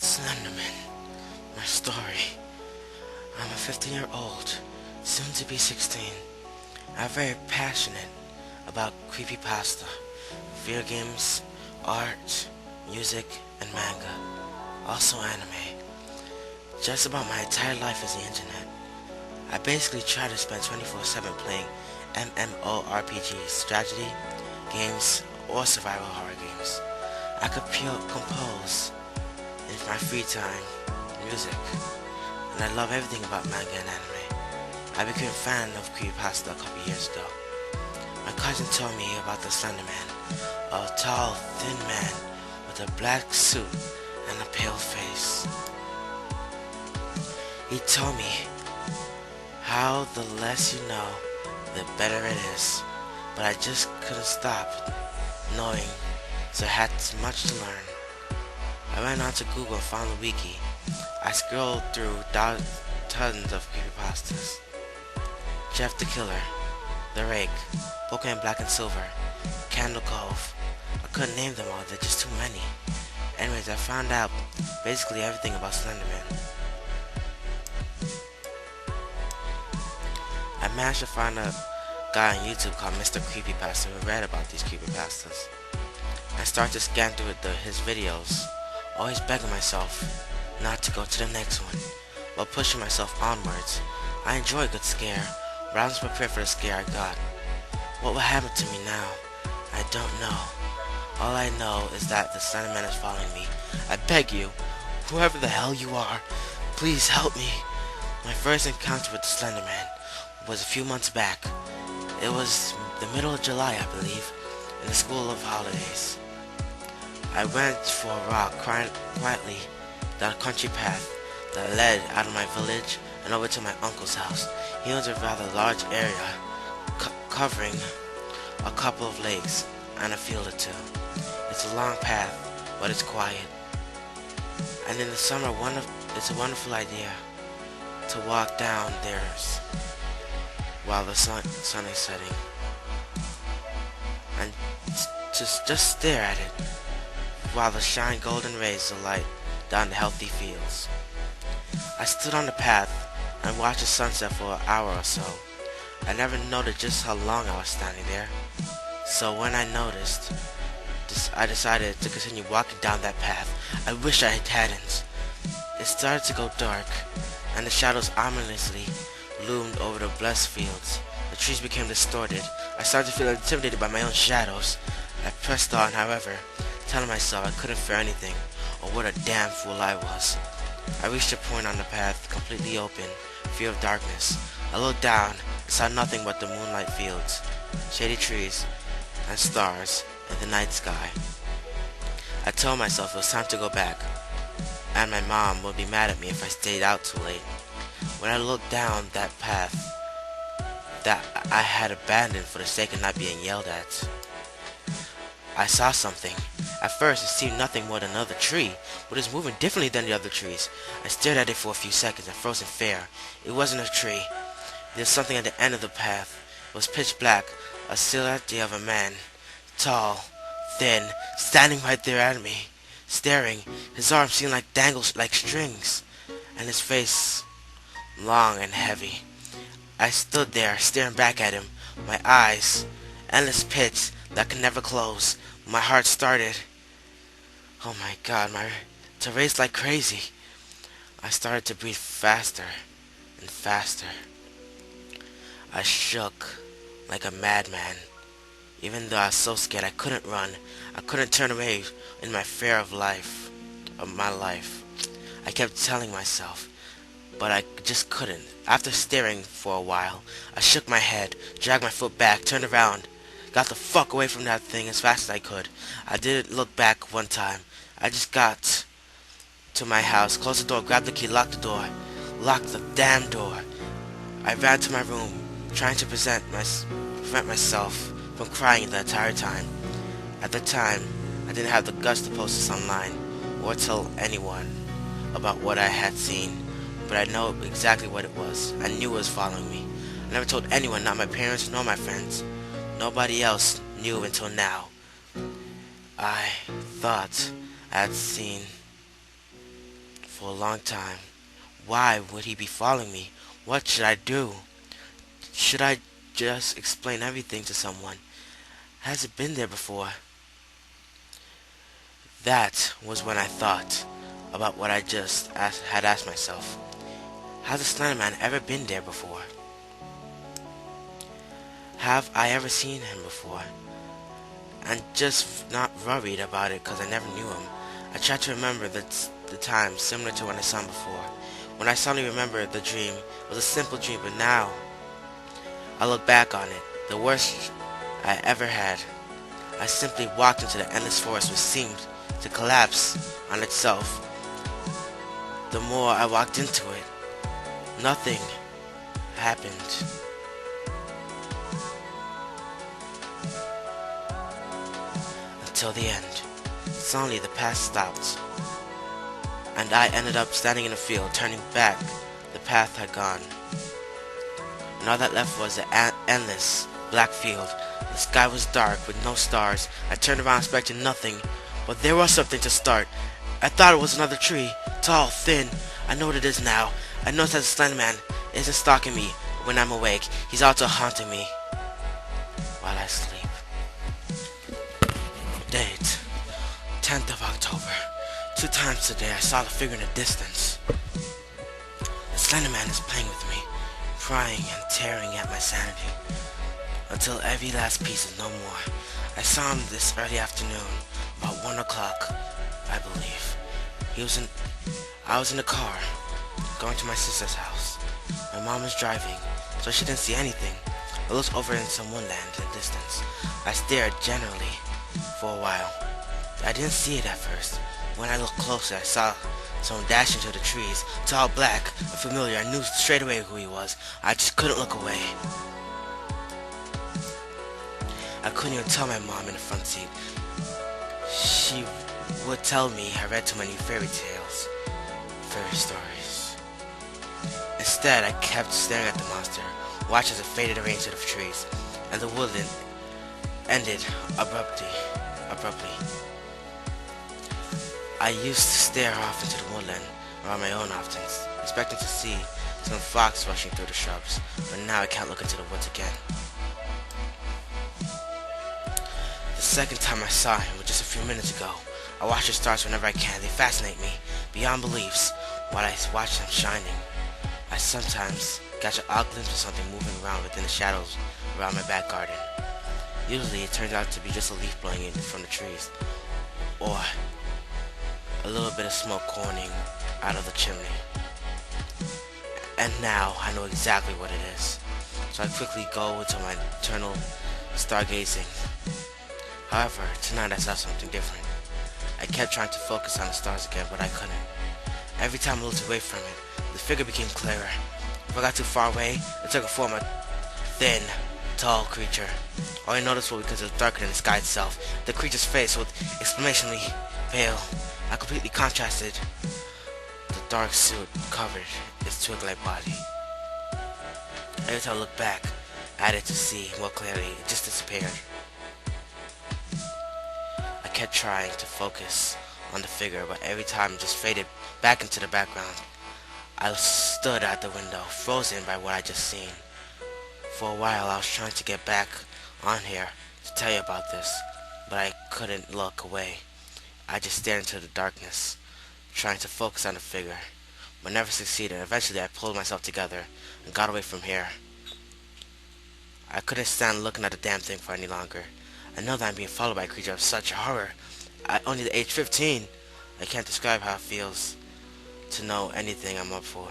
Slenderman, my story. I'm a 15-year-old, soon to be 16. I'm very passionate about creepypasta, video games, art, music, and manga. Also anime. Just about my entire life is the internet. I basically try to spend 24/7 playing MMORPGs, strategy games, or survival horror games. I could compose in my free time music, and I love everything about manga and anime. I became a fan of creepypasta a couple years ago. My cousin told me about the Slender Man, a tall, thin man with a black suit and a pale face. He told me how the less you know, the better it is, but I just couldn't stop knowing, so I had much to learn. I went onto Google and found the wiki. I scrolled through tons of creepypastas. Jeff the Killer, The Rake, Pokemon Black and Silver, Candle Cove. I couldn't name them all, they're just too many. Anyways, I found out basically everything about Slenderman. I managed to find a guy on YouTube called Mr. Creepypasta who read about these creepypastas. I started to scan through his videos, always begging myself not to go to the next one, while pushing myself onwards. I enjoy a good scare, but I was prepared for the scare I got. What will happen to me now? I don't know. All I know is that the Slenderman is following me. I beg you, whoever the hell you are, please help me. My first encounter with the Slenderman was a few months back. It was the middle of July, I believe, in the school of holidays. I went for a walk quietly down a country path that led out of my village and over to my uncle's house. He owns a rather large area covering a couple of lakes and a field or two. It's a long path, but it's quiet. And in the summer, it's a wonderful idea to walk down there while the sun is setting, and just stare at it while the shine golden rays of light down the healthy fields. I stood on the path and watched the sunset for an hour or so. I never noted just how long I was standing there, so when I noticed, I decided to continue walking down that path. I wish I hadn't. It started to go dark, and the shadows ominously loomed over the blessed fields. The trees became distorted. I started to feel intimidated by my own shadows. I pressed on, however, telling myself I couldn't fear anything, or what a damn fool I was. I reached a point on the path, completely open, free of darkness. I looked down and saw nothing but the moonlight fields, shady trees, and stars in the night sky. I told myself it was time to go back, and my mom would be mad at me if I stayed out too late. When I looked down that path that I had abandoned for the sake of not being yelled at, I saw something. At first, it seemed nothing more than another tree, but it was moving differently than the other trees. I stared at it for a few seconds and froze in fear. It wasn't a tree. There was something at the end of the path. It was pitch black, a silhouette of a man, tall, thin, standing right there at me, staring. His arms seemed like dangles like strings, and his face long and heavy. I stood there, staring back at him, my eyes, endless pits that could never close. My heart started, oh my god, to race like crazy. I started to breathe faster and faster. I shook like a madman. Even though I was so scared, I couldn't run. I couldn't turn away in my fear of my life. I kept telling myself, but I just couldn't. After staring for a while, I shook my head, dragged my foot back, turned around, got the fuck away from that thing as fast as I could. I didn't look back one time. I just got to my house, closed the door, grabbed the key, locked the door, locked the damn door. I ran to my room, trying to prevent myself from crying the entire time. At the time, I didn't have the guts to post this online or tell anyone about what I had seen, but I know exactly what it was. I knew it was following me. I never told anyone, not my parents nor my friends. Nobody else knew until now. I thought I had seen for a long time. Why would he be following me? What should I do? Should I just explain everything to someone? Has it been there before? That was when I thought about what I had asked myself. Has the Slender Man ever been there before? Have I ever seen him before? And just not worried about it because I never knew him. I tried to remember the time similar to when I saw him before. When I suddenly remembered the dream, it was a simple dream, but now I look back on it, the worst I ever had. I simply walked into the endless forest which seemed to collapse on itself. The more I walked into it, nothing happened. Until the end. Suddenly the path stopped, and I ended up standing in a field. Turning back, the path had gone, and all that left was an endless black field. The sky was dark with no stars. I turned around expecting nothing, but there was something to start. I thought it was another tree, tall, thin. I know what it is now. I noticed that the Slender Man isn't stalking me when I'm awake. He's also haunting me while I sleep. Date 10th of October. 2 times today I saw the figure in the distance. The Slender Man is playing with me, prying and tearing at my sanity, until every last piece is no more. I saw him this early afternoon, about 1 o'clock, I believe. I was in the car, going to my sister's house. My mom was driving, so she didn't see anything. I looked over in some woodland in the distance. I stared generally for a while. I didn't see it at first. When I looked closer, I saw someone dash into the trees. Tall, black, and familiar. I knew straight away who he was. I just couldn't look away. I couldn't even tell my mom in the front seat. She would tell me I read too many fairy stories. Instead, I kept staring at the monster, watching as it faded away into the trees, and the woodland ended abruptly. I used to stare off into the woodland around my own often, expecting to see some fox rushing through the shrubs, but now I can't look into the woods again. The second time I saw him was just a few minutes ago. I watch the stars whenever I can. They fascinate me beyond beliefs while I watch them shining. I sometimes catch an odd glimpse of something moving around within the shadows around my back garden. Usually it turns out to be just a leaf blowing in from the trees, or a little bit of smoke pouring out of the chimney. And now I know exactly what it is, so I quickly go into my eternal stargazing. However, tonight I saw something different. I kept trying to focus on the stars again, but I couldn't. Every time I looked away from it, the figure became clearer. If I got too far away, it took a form of thin, tall creature. All I noticed was because it was darker than the sky itself. The creature's face was exclamationally pale. I completely contrasted the dark suit covered its twig-like body. Every time I looked back at it to see more clearly, it just disappeared. I kept trying to focus on the figure, but every time it just faded back into the background. I stood at the window, frozen by what I just seen. For a while I was trying to get back on here to tell you about this, but I couldn't look away. I just stared into the darkness, trying to focus on the figure, but never succeeded. Eventually I pulled myself together and got away from here. I couldn't stand looking at the damn thing for any longer. I know that I'm being followed by a creature of such horror. At only the age 15, I can't describe how it feels to know anything I'm up for.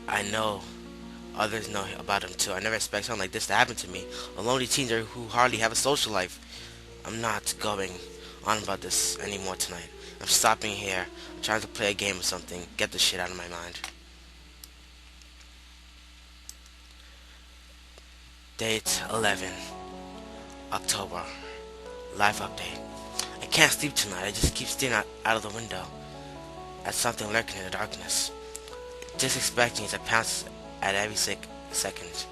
I know others know about him too. I never expect something like this to happen to me, a lonely teenager who hardly have a social life. I'm not going on about this anymore tonight. I'm stopping here. I'm trying to play a game or something. Get this shit out of my mind. Date 11 October. Life update. I can't sleep tonight. I just keep staring out of the window at something lurking in the darkness, just expecting it to pounce at every second.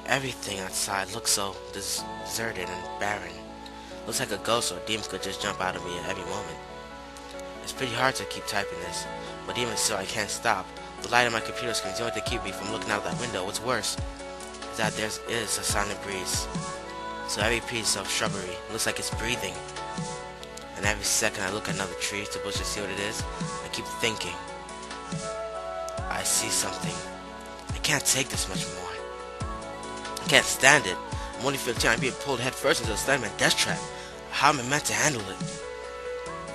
Everything outside looks so deserted and barren. Looks like a ghost or a demon could just jump out of me at every moment. It's pretty hard to keep typing this, but even so, I can't stop. The light on my computer screen is the only thing to keep me from looking out that window. What's worse is that there is a silent breeze. So every piece of shrubbery looks like it's breathing. And every second I look at another tree to bush to see what it is, I keep thinking. I see something. I can't take this much more. I can't stand it. I'm only 15. I'm being pulled head first into the Slenderman death trap. How am I meant to handle it?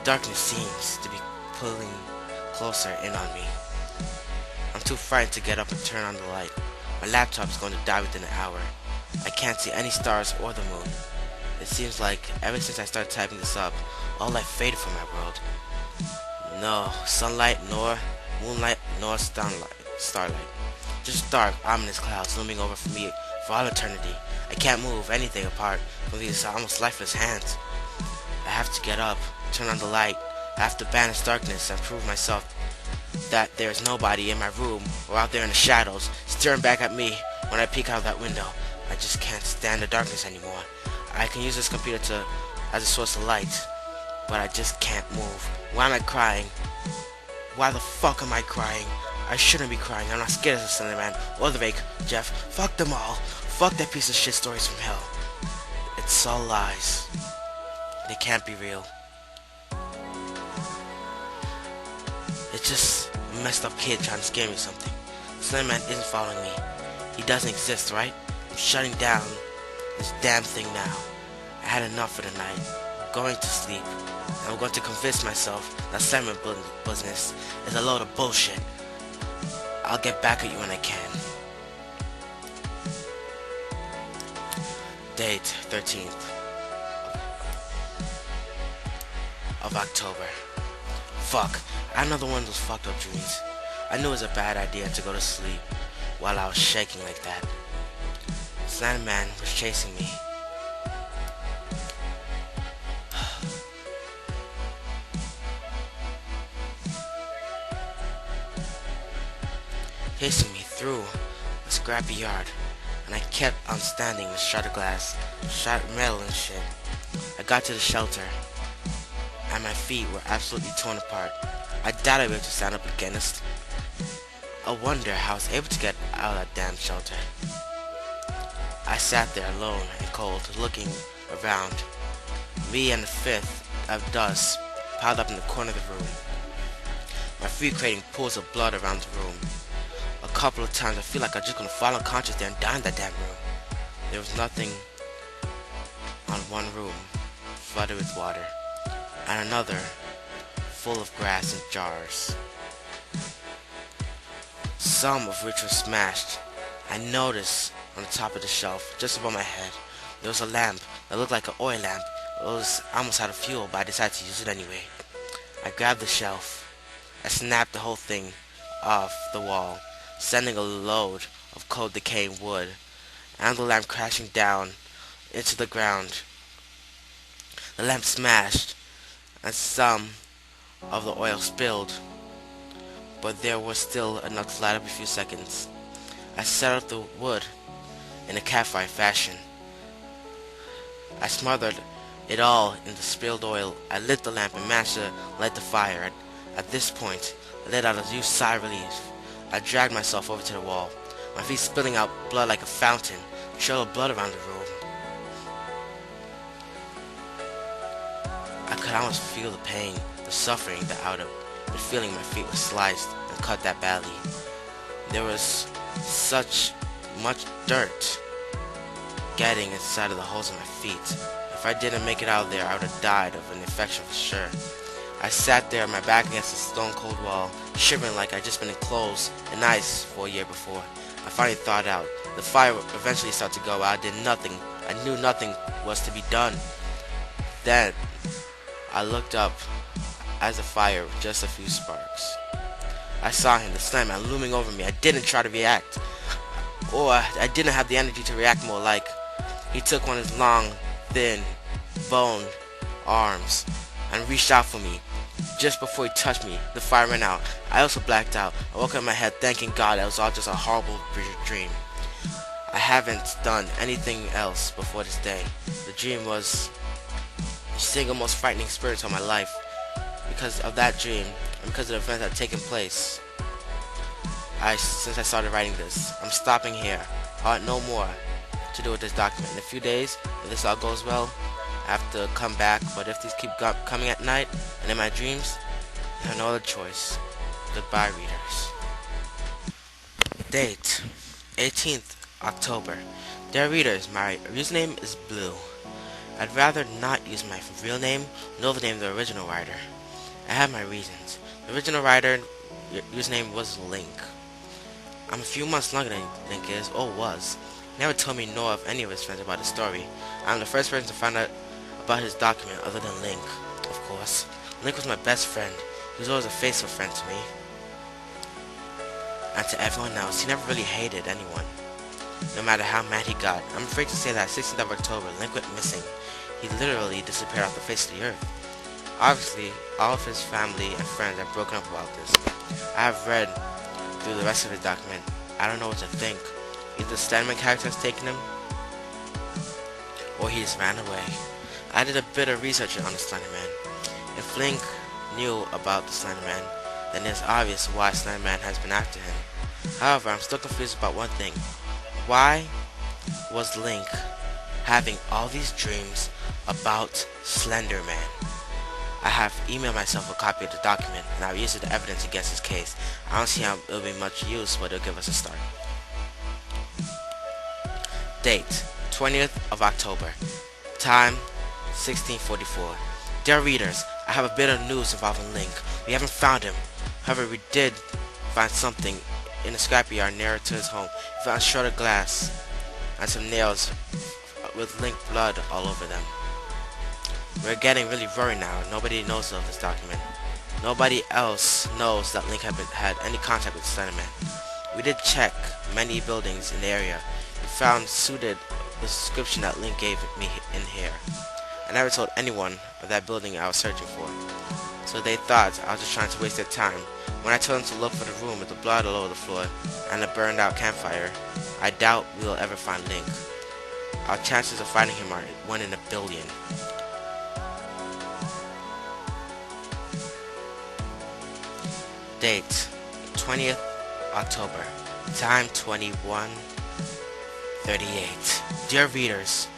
Darkness seems to be pulling closer in on me. I'm too frightened to get up and turn on the light. My laptop is going to die within an hour. I can't see any stars or the moon. It seems like ever since I started typing this up, all light faded from my world. No sunlight, nor moonlight, nor starlight. Just dark, ominous clouds looming over for me for all eternity. I can't move anything apart from these almost lifeless hands. I have to get up, turn on the light. I have to banish darkness and prove myself that there is nobody in my room or out there in the shadows staring back at me when I peek out that window. I just can't stand the darkness anymore. I can use this computer as a source of light, but I just can't move. Why am I crying? Why the fuck am I crying? I shouldn't be crying. I'm not scared of the Slender Man or the Rake, Jeff. Fuck them all. Fuck that piece of shit stories from hell. It's all lies. They can't be real. It's just a messed up kid trying to scare me something. Slender Man isn't following me. He doesn't exist, right? I'm shutting down this damn thing now. I had enough for the night. I'm going to sleep. And I'm going to convince myself that Slenderman business is a load of bullshit. I'll get back at you when I can. Date 13th of October. Fuck, I had another one of those fucked up dreams. I knew it was a bad idea to go to sleep while I was shaking like that. Slenderman Man was chasing me. Chasing me through a scrappy yard, and I kept on standing in shattered glass, shattered metal and shit. I got to the shelter, and my feet were absolutely torn apart. I doubt I'd be able to stand up again. I wonder how I was able to get out of that damn shelter. I sat there alone and cold, looking around. Me and the fifth of dust piled up in the corner of the room. My feet creating pools of blood around the room. A couple of times I feel like I'm just gonna fall unconscious there and die in that damn room. There was nothing on one room flooded with water, and another full of grass and jars, some of which were smashed. I noticed on the top of the shelf, just above my head, there was a lamp that looked like an oil lamp. It was almost out of fuel, but I decided to use it anyway. I grabbed the shelf. I snapped the whole thing off the wall, sending a load of cold decaying wood and the lamp crashing down into the ground. The lamp smashed and some of the oil spilled, but there was still enough to light up a few seconds. I set up the wood in a campfire fashion. I smothered it all in the spilled oil. I lit the lamp and managed to light the fire. At this point, I let out a huge sigh of relief. I dragged myself over to the wall, my feet spilling out blood like a fountain, a trail of blood around the room. I could almost feel the pain, the suffering that I would have been feeling. My feet were sliced and cut that badly. There was such much dirt getting inside of the holes in my feet. If I didn't make it out there, I would have died of an infection for sure. I sat there, my back against the stone cold wall, shivering like I'd just been enclosed in ice for a year before. I finally thawed out. The fire eventually started to go out. I did nothing. I knew nothing was to be done. Then I looked up as the fire with just a few sparks. I saw him, the Slender Man, looming over me. I didn't try to react, or I didn't have the energy to react more like. He took one of his long, thin, boned arms and reached out for me. Just before he touched me, the fire went out. I also blacked out. I woke up in my head thanking God that it was all just a horrible dream. I haven't done anything else before this day. The dream was the single most frightening experience of my life. because of that dream and because of the events that had taken place. Since I started writing this, I'm stopping here. I want no more to do with this document. In a few days, if this all goes well, I have to come back, but if these keep coming at night and in my dreams, I have no other choice. Goodbye, readers. Date, 18th October. Dear readers, my username is Blue. I'd rather not use my real name nor the name of the original writer. I have my reasons. The original writer username was Link. I'm a few months younger than Link is, or was. He never told me nor of any of his friends about the story. I'm the first person to find out about his document other than Link, of course. Link was my best friend. He was always a faithful friend to me. And to everyone else, he never really hated anyone, no matter how mad he got. I'm afraid to say that 16th of October, Link went missing. He literally disappeared off the face of the earth. Obviously, all of his family and friends have broken up about this. I have read through the rest of his document. I don't know what to think. Either the Slenderman character has taken him, or he just ran away. I did a bit of research on the Slenderman. If Link knew about the Slenderman, then it's obvious why Slenderman has been after him. However, I'm still confused about one thing. Why was Link having all these dreams about Slender Man? I have emailed myself a copy of the document, and I've used it as evidence against his case. I don't see how it'll be much use, but it'll give us a start. Date, 20th of October. Time, 1644. Dear readers, I have a bit of news involving Link. We haven't found him. However, we did find something in a scrapyard nearer to his home. We found shredded glass and some nails with Link blood all over them. We're getting really worried now. Nobody knows of this document. Nobody else knows that Link had any contact with Slenderman. We did check many buildings in the area. We found suited the description that Link gave me in here. I never told anyone of that building I was searching for, so they thought I was just trying to waste their time. When I told them to look for the room with the blood all over the floor and the burned out campfire, I doubt we will ever find Link. Our chances of finding him are 1 in a billion. Date, 20th October. Time, 21:38. Dear readers,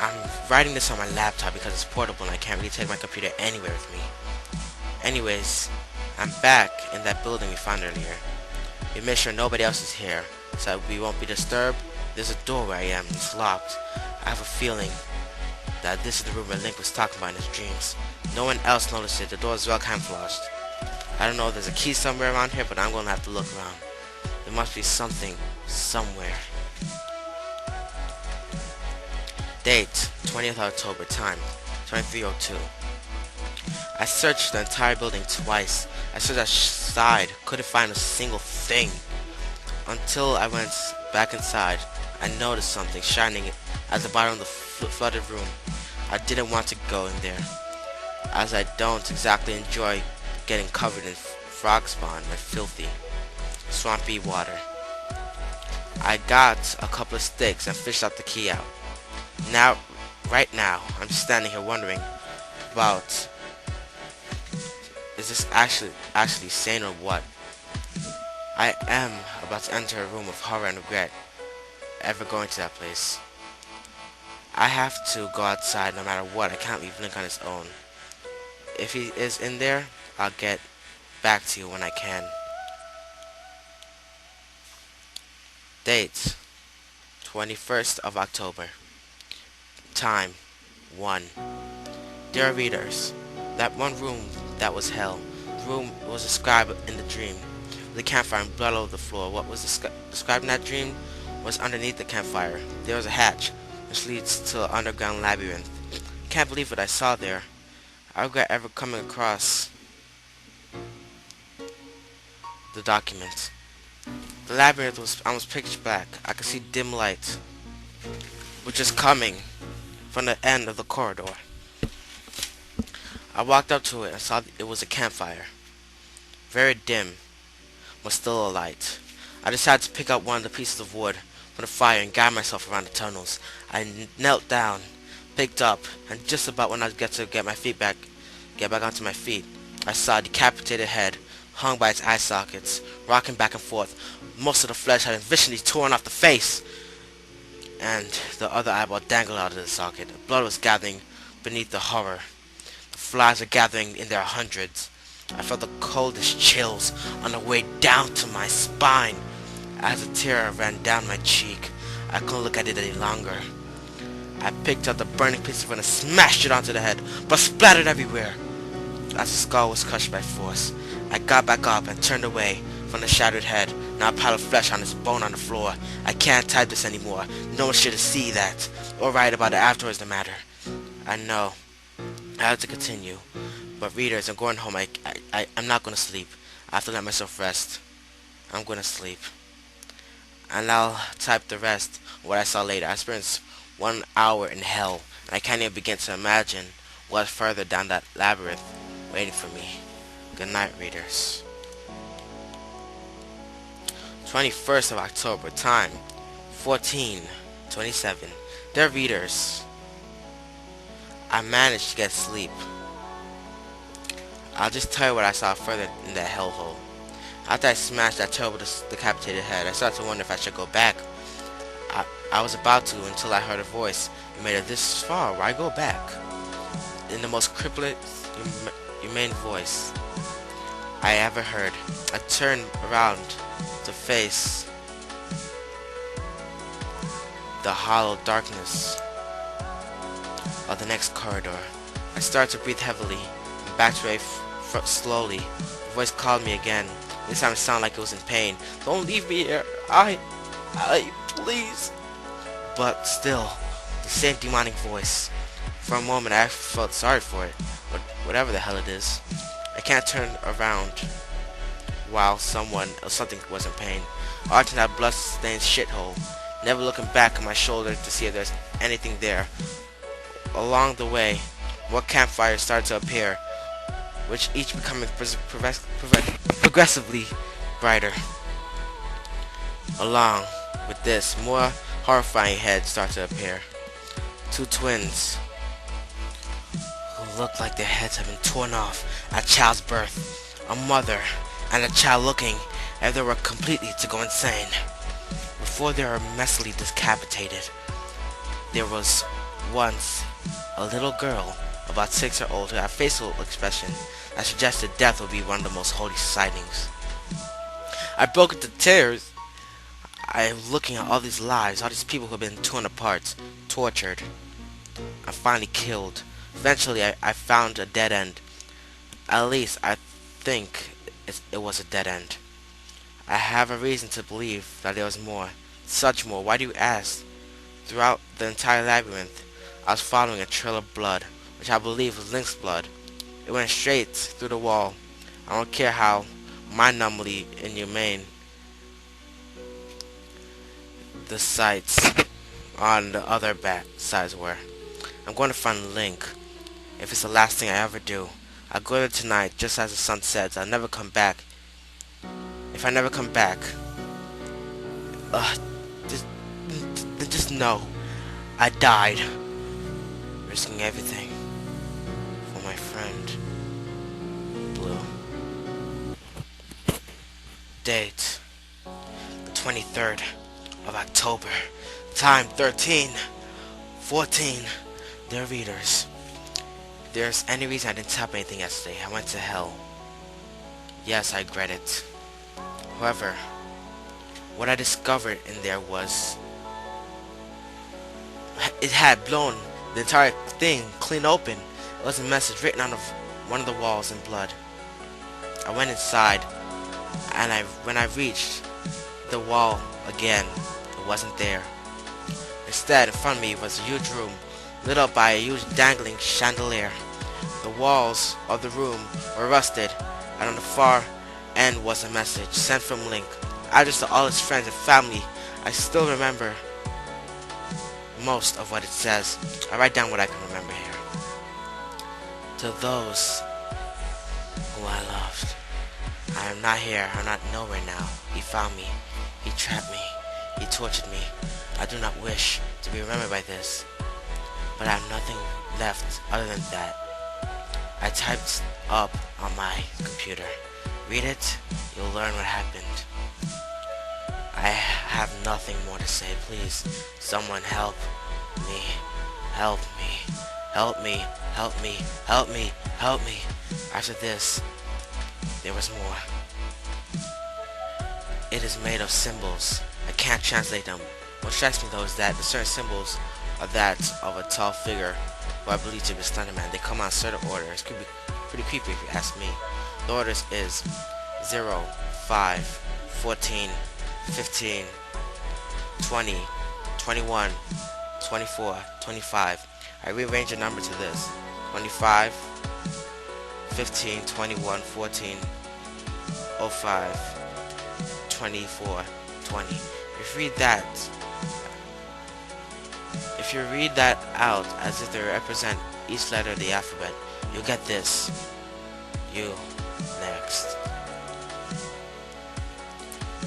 I'm writing this on my laptop because it's portable and I can't really take my computer anywhere with me. Anyways, I'm back in that building we found earlier. We made sure nobody else is here, so we won't be disturbed. There's a door where I am. It's locked. I have a feeling that this is the room where Link was talking about in his dreams. No one else noticed it. The door is well camouflaged. I don't know if there's a key somewhere around here, but I'm going to have to look around. There must be something somewhere. Date, 20th October. Time, 23:02. I searched the entire building twice. I searched outside, couldn't find a single thing. Until I went back inside, I noticed something shining at the bottom of the flooded room. I didn't want to go in there, as I don't exactly enjoy getting covered in frog spawn and filthy, swampy water. I got a couple of sticks and fished out the key out. Right now, I'm just standing here wondering about, is this actually sane or what? I am about to enter a room of horror and regret ever going to that place. I have to go outside no matter what. I can't leave Link on his own. If he is in there, I'll get back to you when I can. Date, 21st of October. Time, 1. Dear readers, that one room that was hell. The room was described in the dream. The campfire and blood all over the floor. What was described in that dream was underneath the campfire. There was a hatch which leads to an underground labyrinth. Can't believe what I saw there. I regret ever coming across the document. The labyrinth was almost pitch black. I could see dim light, which is coming from the end of the corridor. I walked up to it and saw it was a campfire. Very dim, but still alight. I decided to pick up one of the pieces of wood from the fire and guide myself around the tunnels. I knelt down, picked up, and just about when I get my feet back get back onto my feet, I saw a decapitated head hung by its eye sockets, rocking back and forth. Most of the flesh had been viciously torn off the face, and the other eyeball dangled out of the socket. Blood was gathering beneath the horror. The flies were gathering in their hundreds. I felt the coldest chills on the way down to my spine. As a tear ran down my cheek, I couldn't look at it any longer. I picked up the burning piece of wood and smashed it onto the head, but splattered everywhere. As the skull was crushed by force, I got back up and turned away from the shattered head. Now a pile of flesh on its bone on the floor. I can't type this anymore. No one should see that, or write about it afterwards no matter. I know. I have to continue. But readers, I'm going home. I'm not going to sleep. I have to let myself rest. I'm going to sleep. And I'll type the rest of what I saw later. I experienced 1 hour in hell, and I can't even begin to imagine what's further down that labyrinth waiting for me. Good night, readers. 21st of October, time 14:27. Dear readers, I managed to get sleep. I'll just tell you what I saw further in that hellhole. After I smashed that terrible decapitated head, I started to wonder if I should go back. I was about to until I heard a voice. You made it this far, why go back? In the most crippling, humane voice I ever heard. I turned around to face the hollow darkness of the next corridor. I started to breathe heavily and backed away slowly. The voice called me again. This time it sounded like it was in pain. Don't leave me here. I please. But still, the same demonic voice. For a moment I felt sorry for it, but whatever the hell it is. I can't turn around while something was in pain. Arching that blood-stained shithole, never looking back at my shoulder to see if there's anything there. Along the way, more campfires started to appear, which each becoming progressively brighter. Along with this, more horrifying heads start to appear. Two twins who look like their heads have been torn off at child's birth. A mother and a child looking as they were completely to go insane. Before they were messily decapitated, there was once a little girl about 6 years old who had a facial expression that suggested death would be one of the most holy sightings. I broke into tears. I am looking at all these lives, all these people who have been torn apart, tortured, and finally killed. Eventually, I found a dead end. At least, I think it was a dead end. I have a reason to believe that there was more. Such more. Why do you ask? Throughout the entire labyrinth, I was following a trail of blood, which I believe was Link's blood. It went straight through the wall. I don't care how mind-numbingly inhumane the sights on the other back sides were. I'm going to find Link. If it's the last thing I ever do, I'll go there tonight just as the sun sets. I'll never come back. If I never come back, just know I died, risking everything for my friend Blue. Date the 23rd of October. Time 13:14. Dear readers, if there's any reason I didn't type anything yesterday, I went to hell. Yes, I regret it. However, what I discovered in there was it had blown the entire thing clean open. It was a message written on one of the walls in blood. I went inside, and when I reached the wall again, it wasn't there. Instead, in front of me was a huge room, lit up by a huge dangling chandelier. The walls of the room were rusted, and on the far end was a message sent from Link, addressed to all his friends and family. I still remember most of what it says. I write down what I can remember here. To those who I loved, I am not here. I'm not nowhere now. He found me. He trapped me. He tortured me. I do not wish to be remembered by this, but I have nothing left other than that. I typed up on my computer. Read it, you'll learn what happened. I have nothing more to say. Please, someone help me. Help me. Help me. Help me. Help me. Help me. After this, there was more. It is made of symbols. I can't translate them. What strikes me though is that the certain symbols are that of a tall figure who I believe to be Slender Man. They come on certain order. It's pretty creepy if you ask me. The orders is 0, 5, 14, 15, 20, 21, 24, 25. I rearrange the number to this. 25, 15, 21, 14, 05, 24, 20. If you read that out as if they represent each letter of the alphabet, you'll get this. You next.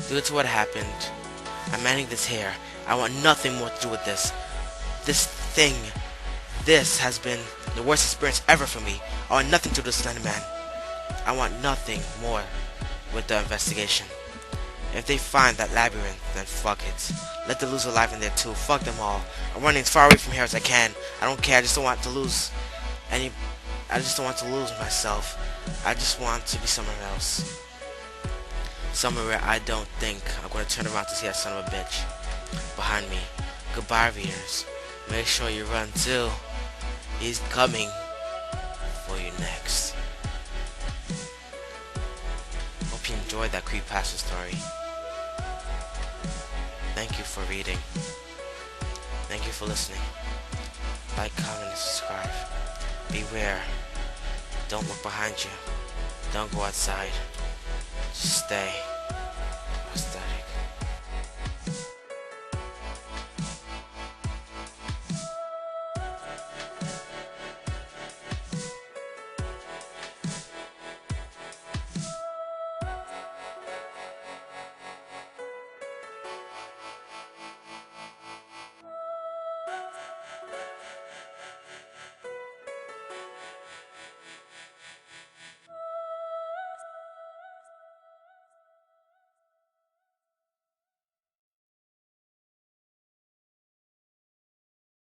Due to what happened, I'm ending this here. I want nothing more to do with this. This has been the worst experience ever for me. I want nothing to do with Slender Man. I want nothing more with the investigation. If they find that labyrinth, then fuck it. Let the loser alive in there too. Fuck them all. I'm running as far away from here as I can. I don't care. I just don't want to lose myself. I just want to be somewhere else. Somewhere where I don't think I'm going to turn around to see that son of a bitch behind me. Goodbye, readers. Make sure you run too. He's coming for you next. Hope you enjoyed that creepypasta story. Thank you for reading. Thank you for listening. Like, comment, and subscribe. Beware. Don't look behind you. Don't go outside. Just stay.